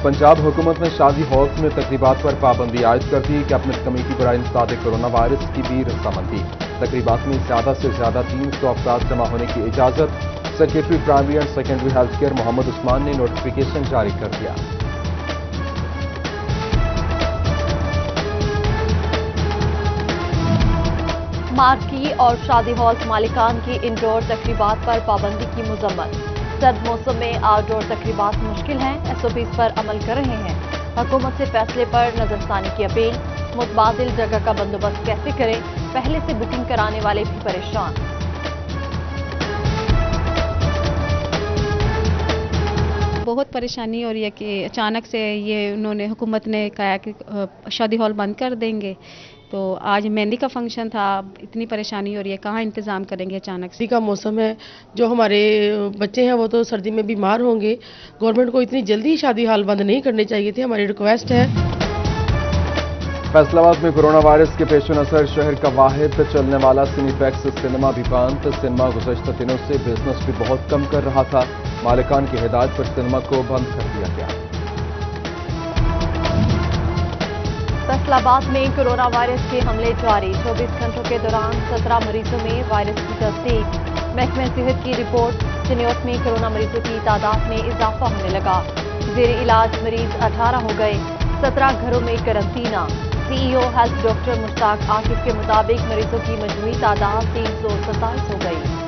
पंजाब हुकूमत ने शादी हॉल्स में तकरीबात पर पाबंदी आयद कर दी। कैबिनेट कमेटी बराए इंसदाद कोरोना वायरस की भी रजामंदी। तकरीबात में ज़्यादा से ज़्यादा 300 अफराद जमा होने की इजाज़त। Secretary primary and secondary health care Mohammad Usman ने नोटिफिकेशन जारी कर दिया। मार्की और शादी हॉल्स मालिकान की इंडोर तकरीबात पर पाबंदी की मजम्मत। सर्द मौसम में आउटडोर तकरीबात मुश्किल हैं, एसओपीज पर अमल कर रहे हैं। हुकूमत से फैसले पर नजरसानी की अपील। मुतबादिल जगह का बंदोबस्त कैसे करें, पहले से बुकिंग कराने वाले भी परेशान। बहुत परेशानी हो रही है कि अचानक से ये उन्होंने हुकूमत ने कहा कि शादी हॉल बंद कर देंगे। तो आज मेहंदी का फंक्शन था, इतनी परेशानी हो रही है, कहाँ इंतज़ाम करेंगे अचानक से। सर्दी का मौसम है, जो हमारे बच्चे हैं वो तो सर्दी में बीमार होंगे। गवर्नमेंट को इतनी जल्दी शादी हॉल बंद नहीं करने चाहिए थे, हमारी रिक्वेस्ट है। फैसलाबाद में कोरोना वायरस के पेश नज़र शहर का वाहिद चलने वाला सिनेप्लेक्स सिनेमा भी बंद। सिनेमा गुज़श्ता दिनों से बिजनेस भी बहुत कम कर रहा था। मालिकान की हिदायत पर सिनेमा को बंद कर दिया गया। फैसलाबाद में कोरोना वायरस के हमले जारी। 24 घंटों के दौरान 17 मरीजों में वायरस की तस्दीक। महकमे सेहत की रिपोर्ट, चिन्योट में कोरोना मरीजों की तादाद में इजाफा होने लगा। जेर इलाज मरीज 18 हो गए, 17 घरों में करंतना। CEO health doctor Mushtaq Aqib के मुताबिक मरीजों की मजमूई तादाद 327 हो गई।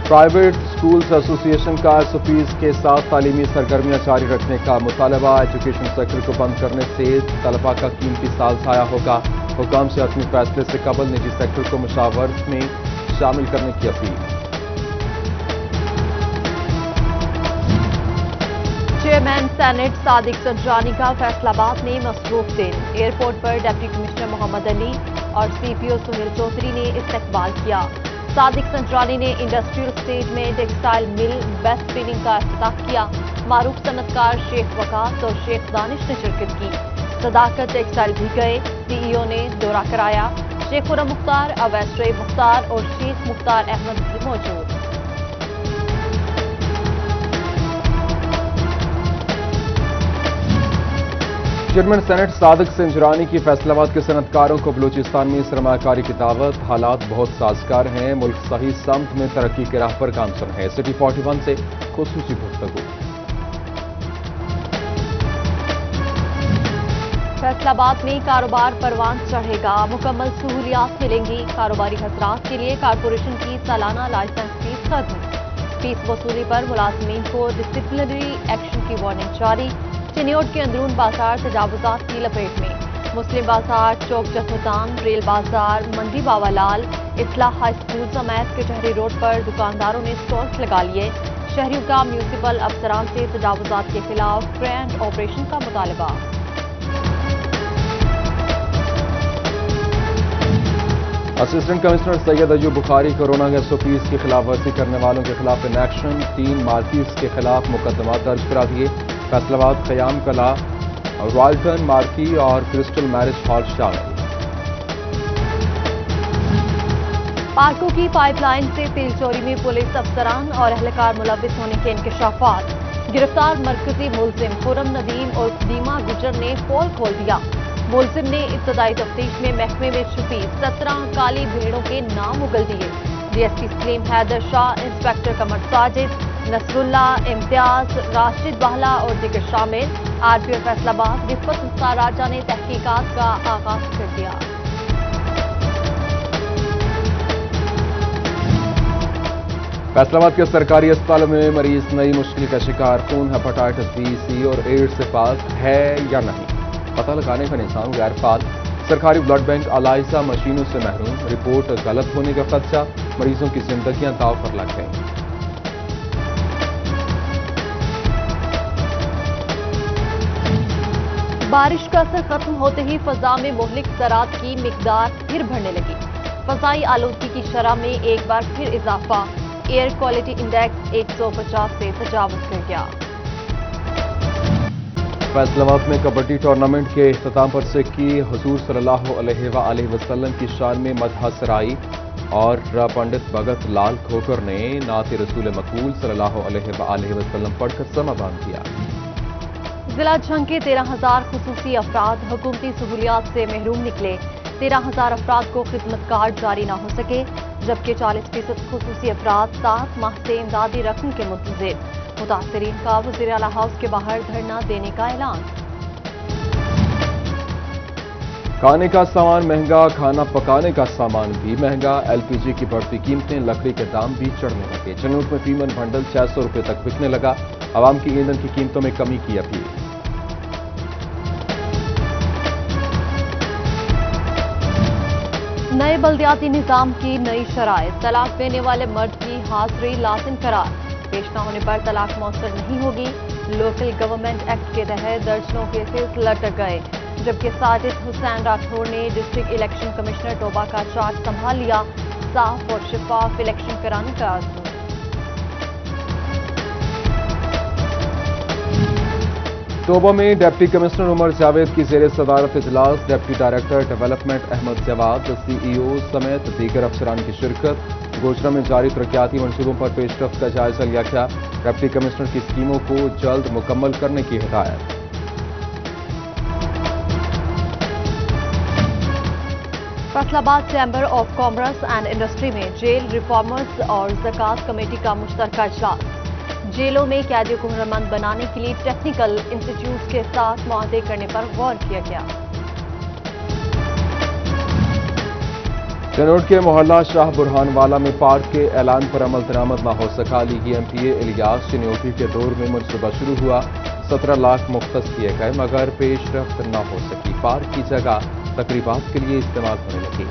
प्राइवेट स्कूल्स एसोसिएशन का एसओपीज के साथ तालीमी सरगर्मियां जारी रखने का मुतालबा। एजुकेशन सेक्टर को बंद करने से तलबा का कीमती साल ज़ाया होगा। हुकाम से अपने फैसले से कबल निजी सेक्टर को मुशावरत में शामिल करने की appeal. Chairman senate Sadiq Sanjrani का फैसलाबाद में मसरूफ दिन। एयरपोर्ट पर डिप्टी कमिश्नर मोहम्मद अली और सीपीओ सुनील चौधरी ने इस्तकबाल किया। सादिक संजरानी ने इंडस्ट्रियल स्टेज में टेक्सटाइल मिल बेस्ट ट्रेनिंग का इफ्तिताह किया। मारूफ सनतकार शेख वकास और शेख दानिश ने शिरकत की। सदाकत टेक्सटाइल भी गए, सीईओ ने दौरा कराया। शेख खुरम मुख्तार, अवैस शोएब मुख्तार और शेख मुख्तार अहमद भी मौजूद। चेयरमैन सेनेट सादिक संजरानी की फैसलाबाद के सनतकारों को बलूचिस्तान में सरमाकारी की दावत। हालात बहुत साजगार हैं, मुल्क सही समत में तरक्की के राह पर गामसन है। सिटी 41 से खुसूसी गुफ्तगू। फैसलाबाद में कारोबार परवान चढ़ेगा, मुकम्मल सहूलियात मिलेंगी। कारोबारी हजरात के लिए कारपोरेशन की सालाना लाइसेंस फीस खत्म। फीस वसूली पर मुलाजमीन को डिसिप्लिनरी एक्शन की वार्निंग जारी। चिन्योट के अंदरून बाजार तजावुजात की लपेट में। मुस्लिम बाजार, चौक जथोतान, रेल बाजार, मंडी बावालाल, इस्लाह हाई स्कूल समेत कचहरी रोड पर दुकानदारों ने स्टॉल्स लगा लिए। शहरियों का म्यूनिसिपल अफसरान से तजावुजात के खिलाफ ग्रैंड ऑपरेशन का मुतालबा। Assistant commissioner Syed Ayub Bukhari corona के एसओपीज की खिलाफ वर्जी करने वालों के खिलाफ इन एक्शन। 3 मार्कीज के खिलाफ मुकदमा दर्ज करा दिए। फैसलाबाद, खयाम कला, रॉयल्टन मार्की और क्रिस्टल मैरिज हॉल शामिल। पार्कों की पाइपलाइन से तेल चोरी में पुलिस अफसरान और अहलकार मुलविस होने के इंकशाफात। गिरफ्तार मरकजी मुलजिम खुरम नदीम और दीमा गुजर ने पोल खोल दिया। मुलजिम ने इब्तदाई तफ्तीश में महकमे में छुपी 17 काली भेड़ों के नाम उगल दिए। डीएसपी सलीम हैदर शाह, इंस्पेक्टर कमर साजिद, नसरुल्ला, इम्तियाज, राशिद बाहला और दीगर शामिल। आरपीओ फैसलाबाद रिफत मुख्तार राजा ने तहकीकात का आगाज कर दिया। फैसलाबाद के सरकारी अस्पतालों में मरीज नई मुश्किल का शिकार। खून हेपेटाइटिस बी, सी और एड्स से पाक है या नहीं, पता लगाने का निजाम गैर फाल। सरकारी ब्लड बैंक अलाइजा मशीनों से महरूम। रिपोर्ट गलत होने का खदशा। मरीजों की जिंदगियां दांव पर लग गईं। बारिश का असर खत्म होते ही फजा में मुहलिक ज़रात की मिकदार फिर बढ़ने लगी। फजाई आलूदगी की शरह में एक बार फिर इजाफा। एयर क्वालिटी इंडेक्स 150 से तजावुज कर गया। फैसलाबाद में कबड्डी टूर्नामेंट के इख्तिताम पर सिक्की। हुजूर सल्लल्लाहु अलैहि वसल्लम की शान में मदह सराई اور पंडित भगत लाल खोकर ने नात रसूल मकबूल सल्लल्लाहु अलैहि वसल्लम पढ़कर समा बांध दिया। जिला झंग के 13,000 खुसूसी अफराद हुकूमती सहूलियात से महरूम निकले। 13,000 अफराद को खिदमत कार्ड जारी न हो सके, जबकि 40% खुसूसी अफराद 7 माह से इमदादी रकम के मुंतजिर। मुतासरीन का वज़ीर आला हाउस के बाहर धरना देने का ऐलान। खाने का सामान महंगा, खाना पकाने का सामान भी महंगा। एलपीजी की बढ़ती कीमतें, लकड़ी के दाम भी चढ़ने लगे। चनौट में फीमन बंडल 600 रुपये तक बिकने लगा। आवाम की ईंधन की कीमतों में कमी की अपील। नए बल्दियाती निजाम की नई शराइत। तलाक देने वाले मर्द की हाजिरी लाजिम करार। पेश न होने पर तलाक मौसर नहीं होगी। लोकल गवर्नमेंट एक्ट के तहत दर्जनों केसेस लटक गए, जबकि साजिद हुसैन राठौर ने डिस्ट्रिक्ट इलेक्शन कमिश्नर टोबा का चार्ज संभाल लिया। साफ और शफाफ इलेक्शन कराने का आज़म। टोबा में डिप्टी कमिश्नर उमर जावेद की जेर सदारत इजलास। Deputy director development Ahmad Jawad, CEO समेत दीगर अफसरान की शिरकत। गोचरा में जारी तरक्याती मंसूबों पर पेशरफ्त का जायजा लिया गया। डिप्टी कमिश्नर की स्कीमों को जल्द मुकम्मल करने की हिदायत। Faisalabad chamber of commerce and industry में जेल रिफॉर्मर्स और ज़कात कमेटी का मुश्तरका इजलास। जेलों में कैदियों को हुनरमंद बनाने के लिए टेक्निकल इंस्टीट्यूट के साथ मुआहदे करने पर गौर किया गया। चनौट के मोहल्ला शाह बुरहानवाला में पार्क के ऐलान पर अमल दरामद न हो सका। लीगी एमपीए इलियास चिन्योटी के दौर में मनसूबा शुरू हुआ। 17 लाख मुख्तस किए गए, मगर पेशरफ्त न हो सकी। पार्क की जगह तकरीबात के लिए इस्तेमाल होने लगी।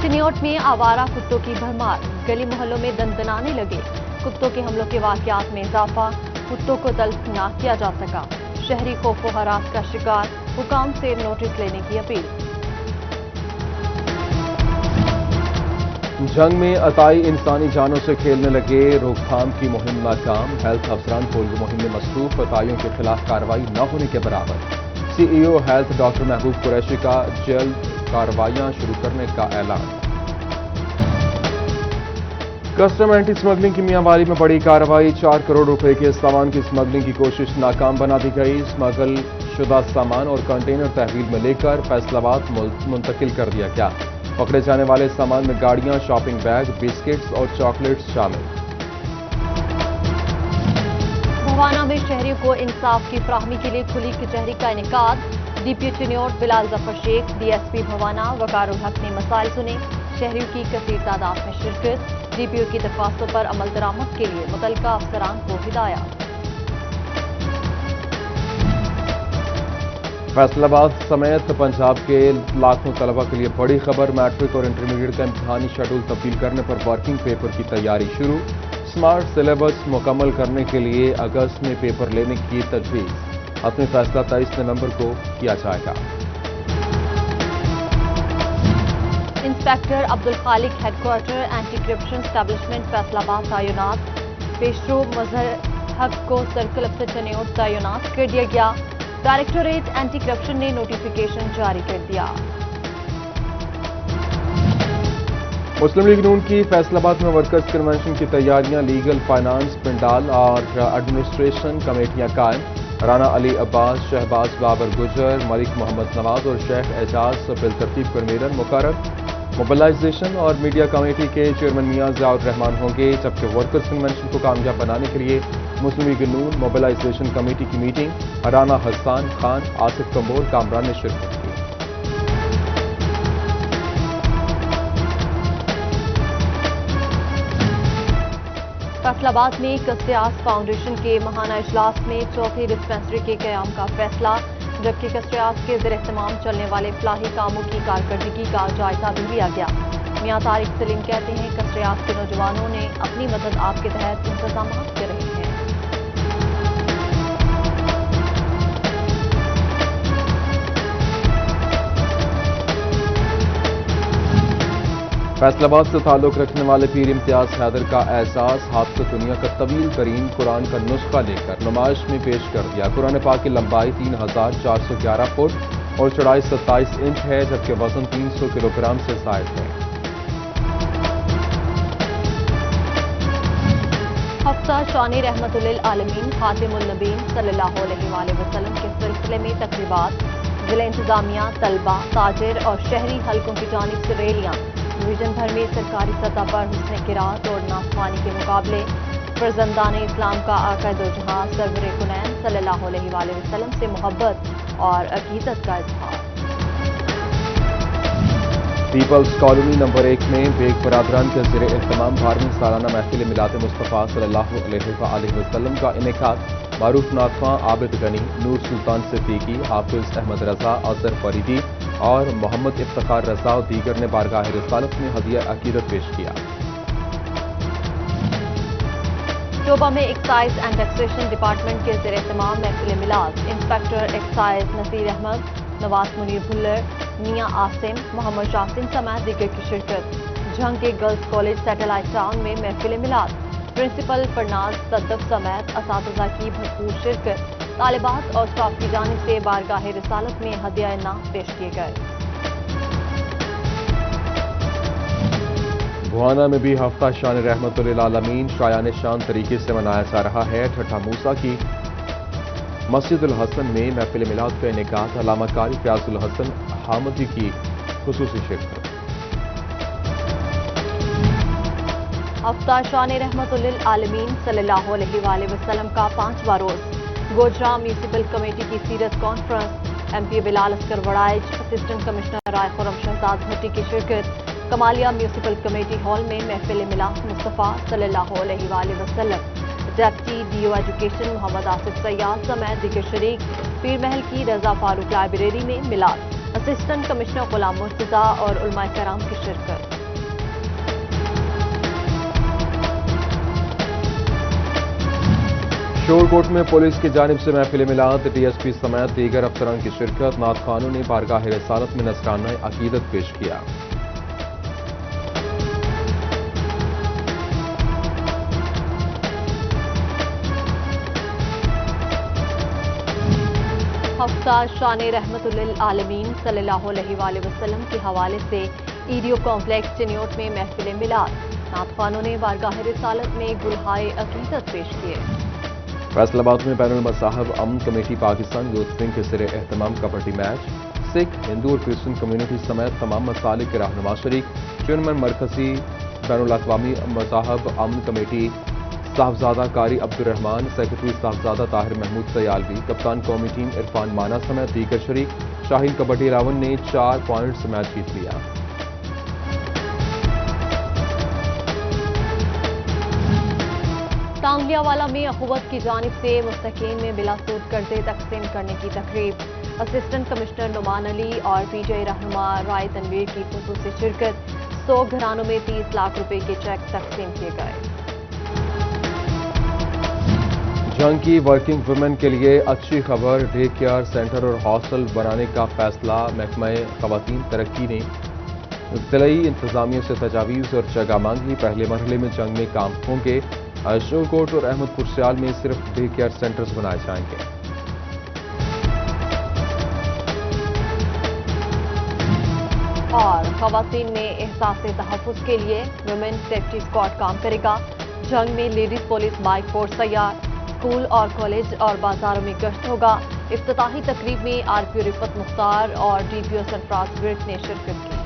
चिन्योट में आवारा कुत्तों की भरमार। गली मोहल्लों में दंदनाने लगे। कुत्तों के हमलों के वाकयात में इजाफा। कुत्तों को तलब न किया जा सका। शहरी खौफ व हरास का शिकार। हुकाम से नोटिस लेने की अपील। जंग में अताई इंसानी जानों से खेलने लगे। रोकथाम की मुहिम नाकाम। हेल्थ अफसरान पोलियो मुहिम में मसरूफ। अताइयों के खिलाफ कार्रवाई न होने के बराबर। सीईओ हेल्थ डॉक्टर महबूब कुरैशी का जल्द कार्रवाइयां शुरू करने का ऐलान। कस्टम एंटी स्मगलिंग की मियांवाली में बड़ी कार्रवाई। 4 करोड़ रुपए के सामान की स्मगलिंग की कोशिश नाकाम बना दी गई। स्मगल शुदा सामान और कंटेनर तहवील में लेकर फैसलाबाद मुंतकिल कर दिया गया। पकड़े जाने वाले सामान में गाड़ियां, शॉपिंग बैग, बिस्किट्स और चॉकलेट्स शामिल। भवाना में शहरियों को इंसाफ की फराहमी के लिए खुली कचहरी का इनेकाद। डीपीओ चिन्योट बिलाल जफर शेख, डीएसपी भवाना वकारुल हक ने मसाइल सुने। शहरियों की कसीर तादाद में शिरकत। डीपीओ की दरख्वास्तों पर अमल दरामद के लिए मुतल्लिका अफसरान को हिदायत। फैसलाबाद समेत पंजाब के लाखों तलबा के लिए बड़ी खबर। मैट्रिक और इंटरमीडिएट का इम्तिहानी शेड्यूल तब्दील करने पर वर्किंग पेपर की तैयारी शुरू। स्मार्ट सिलेबस मुकम्मल करने के लिए अगस्त में पेपर लेने की तजवीज़। अपने फैसला 23 नवंबर को किया जाएगा। Inspector Abdul Khaliq headquarter anti corruption establishment Faisalabad तैनात। पेशरो मजहर हक को सर्कल अफसर चिन्योट तैनात कर दिया गया। डायरेक्टोरेट एंटी करप्शन ने नोटिफिकेशन जारी कर दिया। मुस्लिम लीग नून की फैसलाबाद में वर्कर्स कन्वेंशन की तैयारियां। लीगल, फाइनेंस, पिंडाल और एडमिनिस्ट्रेशन कमेटियां कायम। राना अली अब्बास, शहबाज बाबर गुजर, मलिक मोहम्मद नवाज और शेख एजाज बिलतरतीब कन्वीनर मुकर्रर। मोबिलाइजेशन और मीडिया कमेटी के चेयरमैन मियां ज़ियाउर रहमान होंगे, जबकि वर्कर्स कन्वेंशन को कामयाब बनाने के लिए मुस्लिम लीग नून मोबिलाइजेशन कमेटी की मीटिंग। राना हसन खान, आसिफ कम्बोर कामरान ने शिरकत की। फैसलाबाद में कस्टियास फाउंडेशन के महाना इजलास में चौथी डिस्पेंसरी के क़याम का फैसला, जबकि कस्टियास के ज़ेर एहतमाम चलने वाले फलाही कामों की कारकर्दगी का जायजा भी लिया गया। मियां तारिक सलीम कहते हैं, कस्टियास के नौजवानों ने अपनी मदद आपके तहत इंतजाम कर रहे हैं। फैसलाबाद से ताल्लुक रखने वाले पीर इम्तियाज हैदर का एहसास। हाथ से दुनिया का तवील तरीन कुरान का नुस्खा लेकर नुमाइश में पेश कर दिया। कुरान पाक की लंबाई 3411 फुट, और चौड़ाई 27 इंच है, जबकि वजन 300 किलोग्राम से जायद है। हफ्ता शान रहमतुल्लिल आलमीन खातिमुल नबीन सल्लल्लाहु अलैहि वसल्लम के सिलसिले में तकरीबात, जिला इंतजामिया, तलबा, ताजिर और शहरी हलकों की जानिब से रैलियां, डिवीजन भर में सरकारी सतह पर हुस्न किरात और नाफवानी के मुकाबले, फर्जंदान इस्लाम का आका दो जहां सरवर कुनैन सल्लल्लाहु अलैहि वसल्लम से मोहब्बत और अकीदत का इजहार। पीपल्स कॉलोनी नंबर 1 में बेग बरादरान के ज़ेरे एहतमाम 12वीं सालाना महफिल मिलाद मुस्तफ़ा सल्लल्लाहु अलैहि वसल्लम का इनेकाद मारूफ नाथवां आबिद गनी, नूर सुल्तान सिद्दीकी, हाफिज अहमद रजा, अजहर फरीदी और मोहम्मद इफ्तिखार रजा और दीगर ने बारगाह रिसालत में हदिया अकीदत पेश किया। शोबा में एक्साइज एंड टैक्सेशन डिपार्टमेंट के ज़ेरे एहतमाम महफिल मिलाद इंस्पेक्टर एक्साइज नसीर अहमद, नवाज मुनीर भुल्लर, मियां आसिम, मोहम्मद शासिम समेत दीगर की शिरकत। झंग के गर्ल्स कॉलेज सैटेलाइट टाउन में महफिल मिलाद, प्रिंसिपल फरनाज सद्दफ समेत असातिज़ा की भरपूर शिरकत। तालिबात और स्टाफ की जानिब से बारगाह रिसालत में हदिया इनाम पेश किए गए। बुहाना में भी हफ्ता शान रहमतुल्लिल आलमीन शायान शान तरीके से मनाया जा रहा है। ठट्ठा मूसा की मस्जिद उल हसन में महफिल मिलाद का इनेकाद, अल्लामा कारी फयाजुल हसन हामदी की खुसूसी शिरकत। हफ्ता शान रहमतुल्लिल आलमीन सल्लल्लाहु अलैहि वसल्लम का 5वां रोज गोजरा म्यूनिसिपल कमेटी की सीरत conference, MP Bilal Askar Waraich, assistant commissioner Rai Khurram Shahzad Bhatti की शिरकत। कमालिया म्यूनिसिपल कमेटी हॉल में महफिल मिलाद मुस्तफ़ा सल्लल्लाहु अलैहि वसल्लम, deputy DO education Mohammad Asif Syed समेत दीगर शरीक। पीर महल की रजा फारूक लाइब्रेरी में मिलाद, असिस्टेंट कमिश्नर गुलाम मुर्तजा और उलमाए कराम की शिरकत। शोरकोट में पुलिस की जानिब से महफिल मिलाद, DSP समेत दीगर अफसरान की शिरकत। नात खानों ने बारगाह रिसालत में नजराना अकीदत पेश किया। हफ्ता शान रहमतुल्लिल आलमीन सल्लल्लाहु अलैहि वसल्लम के हवाले से EDO कॉम्प्लेक्स चिन्योट में महफिल मिलाद, नात खानों ने बारगाह रिसालत में गुलहाए अकीदत पेश किए। फैसलाबाद में बैनुल मज़ाहब अमन कमेटी पाकिस्तान यूथ विंग के ज़ेरे एहतमाम कबड्डी मैच, सिख, हिंदू और क्रिश्चियन कम्युनिटी समेत तमाम मसालिक के रहनुमा शरीक। चेयरमैन मरकजी बैनुल अक़वामी मज़ाहब अमन कमेटी साहबजादा कारी अब्दुर्रहमान, सेक्रेटरी साहबजादा ताहिर महमूद सयालवी, कप्तान कौमी टीम इरफान माना समेत दीगर शरीक। शाहीन कबड्डी 11 ने 4 पॉइंट से मैच जीत लिया। टांगलियावाला में अखुवत की जानिब से मुस्तकीन में बिला सूद कर्जे तकसीम करने की तकरीब, असिस्टेंट कमिश्नर नुमान अली और PTI रहनुमा राय तनवीर की खुसूसी शिरकत। 100 घरानों में 30 लाख रुपए के चेक तकसीम किए गए। जंग की वर्किंग वुमेन के लिए अच्छी खबर, डे केयर सेंटर और हॉस्टल बनाने का फैसला। महकमा खवातीन तरक्की ने जिलाई इंतजामिया से तजावीज़ और जगह मांगी। पहले मरहले में जंग में काम होंगे। शोरकोट और अहमदपुर सियाल में सिर्फ डे केयर सेंटर्स बनाए जाएंगे। और खवातीन में एहसास तहफ़्फ़ुज़ के लिए वुमेन सेफ्टी स्क्वाड काम करेगा। जंग में लेडीज पुलिस बाइक फोर्स तैयार। स्कूल और कॉलेज और बाजारों में गश्त होगा। इफ्तिताही तकरीब में RPO रिफत मुख्तार और DPO सरफराज विर्क ने शिरकत की।